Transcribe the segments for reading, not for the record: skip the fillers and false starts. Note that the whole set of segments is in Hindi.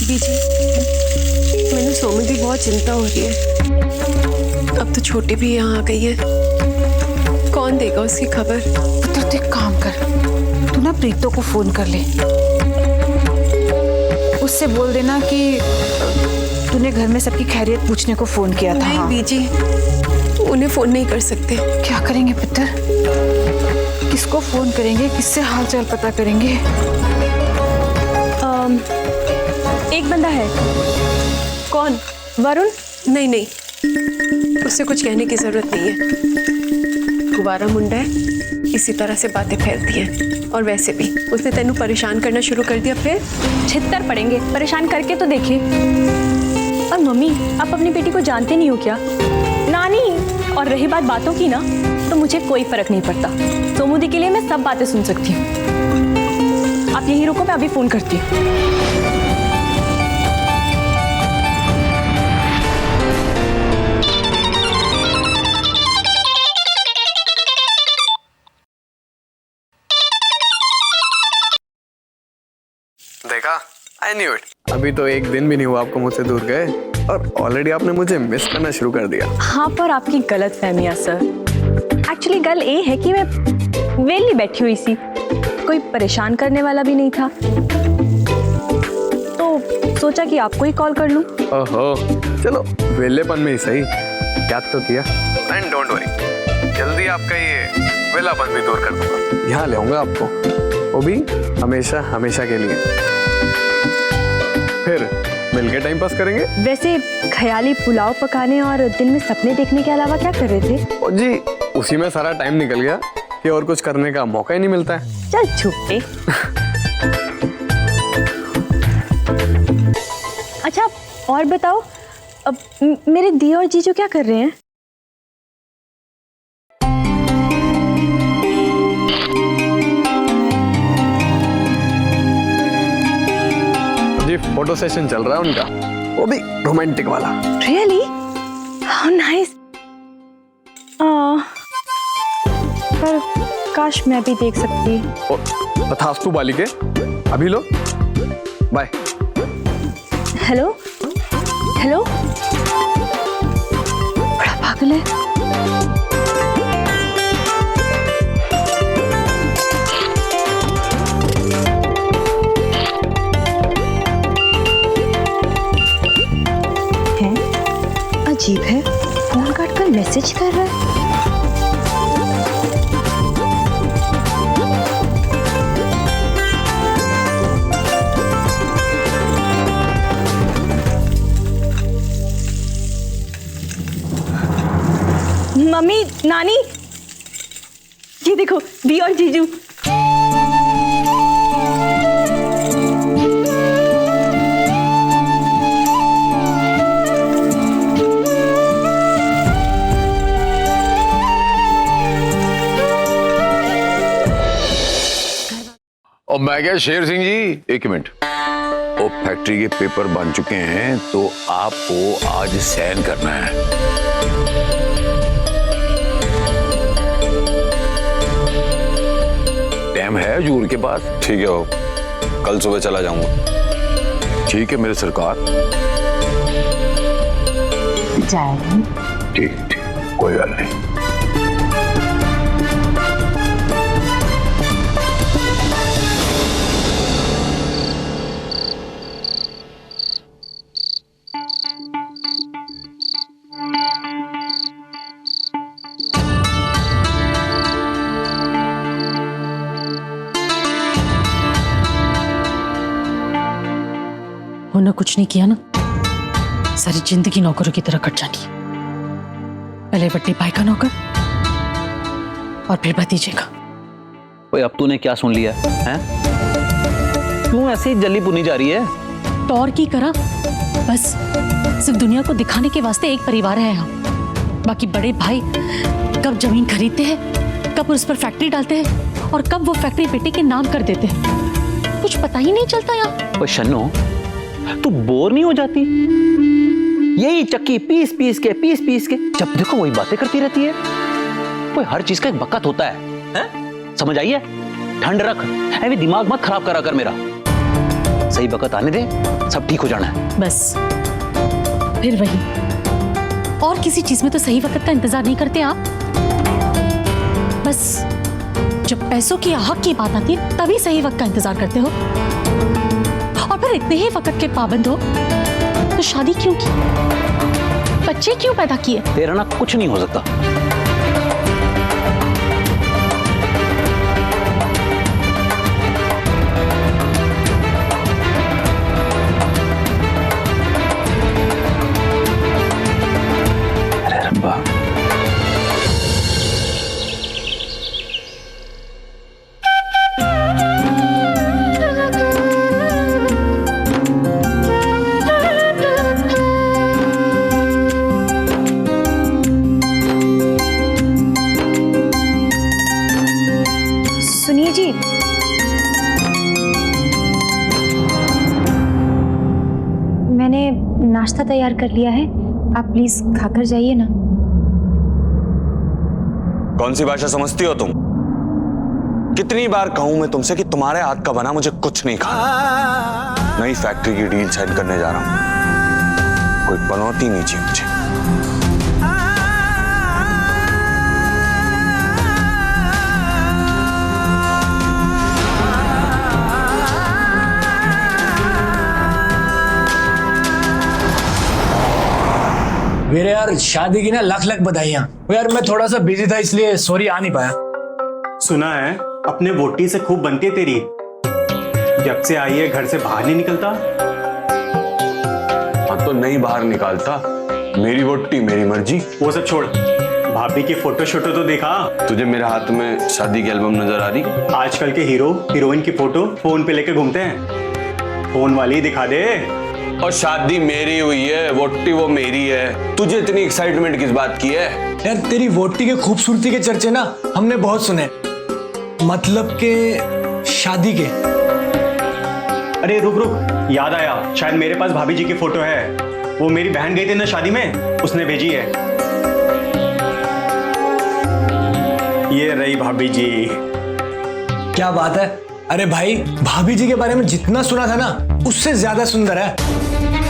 बीजी, मैंने सोमी भी बहुत चिंता हो रही है। अब तो छोटी भी यहाँ आ गई है, कौन देगा उसकी खबर? तो एक काम कर, तू ना प्रीतो को फोन कर ले, उससे बोल देना कि तूने घर में सबकी खैरियत पूछने को फोन किया था। नहीं बीजी, उन्हें फोन नहीं कर सकते। क्या करेंगे पितर? किसको फोन करेंगे, किससे हालचाल पता करेंगे? एक बंदा है। कौन? वरुण? नहीं नहीं, उससे कुछ कहने की जरूरत नहीं है। गुब्बारा मुंडा है, इसी तरह से बातें फैलती हैं। और वैसे भी उसने तेनू परेशान करना शुरू कर दिया, फिर छित्तर पड़ेंगे। परेशान करके तो देखे। और मम्मी, आप अपनी बेटी को जानते नहीं हो क्या? नानी, और रही बात बातों की ना, तो मुझे कोई फर्क नहीं पड़ता। सोमू दी के लिए मैं सब बातें सुन सकती हूँ। आप यहीं रुको, मैं अभी फोन करती हूँ। देखा, आई न्यू इट। अभी तो एक दिन भी नहीं हुआ आपको मुझसे दूर गए और ऑलरेडी आपने मुझे मिस करना शुरू कर दिया। हाँ, पर आपकी गलत फहमियाँ सर। एक्चुअली गल ये है कि मैं वेली बैठी हुई सी, कोई परेशान करने वाला भी नहीं था, तो सोचा कि आपको ही कॉल कर लूं। ओहो, चलो वेलेपन में ही सही, याद तो किया। एंड डोंट वरी, जल्दी आपका ये वेलापन भी दूर कर दूंगा। यहाँ ले आऊंगा आपको, वो भी हमेशा हमेशा के लिए। फिर मिलके टाइम पास करेंगे। वैसे ख्याली पुलाव पकाने और दिन में सपने देखने के अलावा क्या कर रहे थे? ओ जी, उसी में सारा टाइम निकल गया कि और कुछ करने का मौका ही नहीं मिलता है। चल छुपे। अच्छा, और बताओ, अब मेरे दी और जीजू क्या कर रहे हैं? जी, फोटो सेशन चल रहा है उनका, वो भी रोमांटिक वाला। Really? How nice. पर काश मैं भी देख सकती। तथास्तु बालिके, अभी लो, बाय। हेलो हेलो, बड़ा पागल है। अजीब है, फोन काट कर मैसेज कर रहा है। मम्मी, नानी, ये देखो दी और जीजू। और मैं क्या शेर सिंह जी, एक मिनट। वो फैक्ट्री के पेपर बन चुके हैं, तो आपको आज साइन करना है। टाइम है हजूर के पास? ठीक है, हो कल सुबह चला जाऊंगा। ठीक है मेरे सरकार। ठीक ठीक, कोई बात नहीं। उन्होंने कुछ नहीं किया ना, सारी जिंदगी नौकरों की तरह कट जानी। पहले बट्टे भाई का नौकर और फिर भतीजे का। ओए, अब तूने क्या सुन लिया है? क्यों ऐसे ही जल्दी बुनी जा रही है? तो और की करा, बस सिर्फ दुनिया को दिखाने के वास्ते एक परिवार है हम। बाकी बड़े भाई कब जमीन खरीदते हैं, कब उस पर फैक्ट्री डालते हैं और कब वो फैक्ट्री बेटे के नाम कर देते हैं, कुछ पता ही नहीं चलता यार। ओए शन्नो, तू बोर नहीं हो जाती? यही चक्की पीस पीस के जब देखो वही बातें करती रहती है। कोई हर चीज का एक वक्त होता है? समझ आई है? ठंड रख, ऐसे दिमाग मत खराब करा कर मेरा। सही वक्त आने दे, सब ठीक हो जाना है। बस फिर वही, और किसी चीज में तो सही वक्त का इंतजार नहीं करते आप। बस जब पैसों की हक की बात आती है तभी सही वक्त का इंतजार करते हो, और फिर इतने ही वक्त के पाबंद हो तो शादी क्यों की, बच्चे क्यों पैदा किए? तेरा ना कुछ नहीं हो सकता। सुनिए जी, मैंने नाश्ता तैयार कर लिया है, आप प्लीज खाकर जाइए ना। कौन सी भाषा समझती हो तुम? कितनी बार कहूं मैं तुमसे कि तुम्हारे हाथ का बना मुझे कुछ नहीं खाना। नई फैक्ट्री की डील साइन करने जा रहा हूं, कोई पनौती नहीं चाहिए मुझे। मेरे यार शादी की ना लाख लाख बधाइयां। यार मैं थोड़ा सा बिजी था इसलिए सॉरी आ नहीं पाया। सुना है अपने वोटी से खूब बनती है तेरी, जब से आई है घर से बाहर नहीं निकलता। हाँ तो नहीं बाहर निकालता, मेरी वोटी मेरी मर्जी। वो सब छोड़, भाभी की फोटो शोटो तो देखा। तुझे मेरे हाथ में शादी की एल्बम नजर आ रही? आजकल के हीरो हीरोइन की फोटो फोन पे लेके घूमते हैं, फोन वाली दिखा दे। और शादी मेरी हुई है, वोटी वो मेरी है, तुझे इतनी एक्साइटमेंट किस बात की है? यार तेरी वोटी के खूबसूरती के चर्चे ना हमने बहुत सुने, मतलब के शादी के। अरे रुक रुक, याद आया, शायद मेरे पास भाभी जी की फोटो है। वो मेरी बहन गई थी ना शादी में, उसने भेजी है। ये रही भाभी जी। क्या बात है। अरे भाई, भाभी जी के बारे में जितना सुना था ना उससे ज्यादा सुंदर है।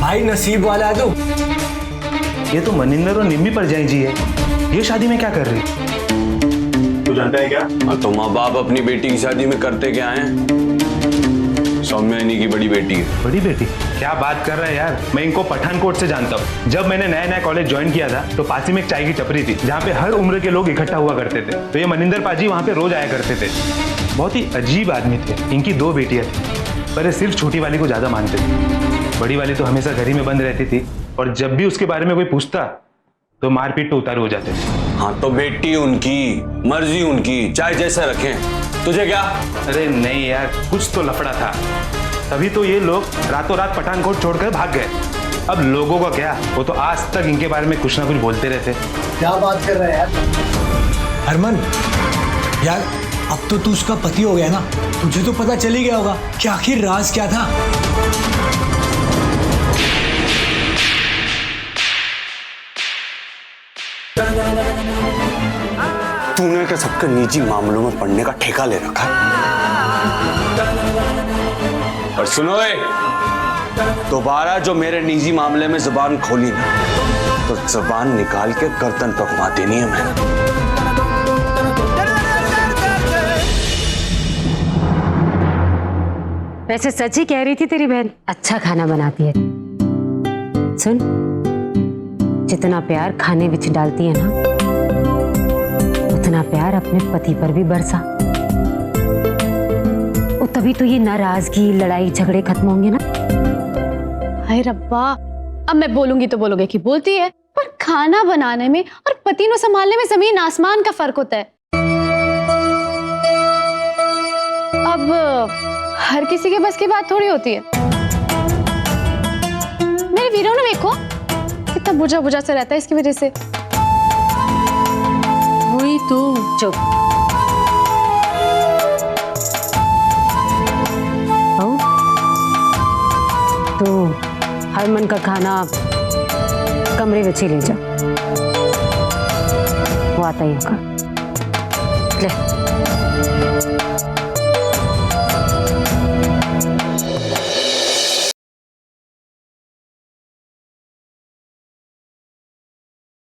भाई नसीब वाला है तू। ये तो मनिंदर और निम्मी परजाई जी है, ये शादी में क्या कर रही? तू जानता है क्या? तो माँ बाप अपनी बेटी की शादी में करते क्या हैं? सौम्या इन्हीं की बड़ी बेटी है। बड़ी बेटी? क्या बात कर रहा है यार, मैं इनको पठानकोट से जानता हूँ। जब मैंने नया नया कॉलेज ज्वाइन किया था तो पास ही में एक चाय की टपरी थी जहाँ पे हर उम्र के लोग इकट्ठा हुआ करते थे। तो ये मनिंदर पाजी वहाँ पे रोज आया करते थे। बहुत ही अजीब आदमी थे। इनकी 2 बेटियां थी, पर ये सिर्फ छोटी वाली को ज्यादा मानते थे। बड़ी वाली तो हमेशा घर ही में बंद रहती थी, और जब भी उसके बारे में कोई पूछता तो मारपीट पे उतारू हो जाते थे। हाँ तो बेटी उनकी, मर्जी उनकी, चाहे जैसा रखें, तुझे क्या? अरे नहीं यार, कुछ तो लफड़ा था, तभी तो ये लोग रातों रात पठानकोट छोड़कर भाग गए। अब लोगों का क्या, वो तो आज तक इनके बारे में कुछ ना कुछ बोलते रहते। क्या बात कर रहा है यार हरमन। यार अब तो तू उसका पति हो गया ना, तुझे तो पता चल ही गया होगा कि आखिर राज क्या था। तूने क्या सबके निजी मामलों में पढ़ने का ठेका ले रखा है? और सुनो दोबारा जो मेरे निजी मामले में जुबान खोली ना, तो जुबान निकाल के गर्दन पर घुमा देनी है मैंने। वैसे सच ही कह रही थी तेरी बहन, अच्छा खाना बनाती है। सुन, जितना प्यार खाने विच डालती है ना, उतना प्यार अपने पति पर भी बरसा। और तभी तो ये नाराजगी, लड़ाई झगड़े खत्म होंगे ना। हाय रब्बा, अब मैं बोलूंगी तो बोलोगे कि बोलती है, पर खाना बनाने में और पति को संभालने में जमीन आसमान का फर्क होता है। अब हर किसी के बस की बात थोड़ी होती है। मेरे वीरों ने देखो कितना बुझा बुझा सा रहता है इसकी वजह से। वही तो। चुप। तो हरमन का खाना कमरे में ले जा, वो आता ही होगा। ले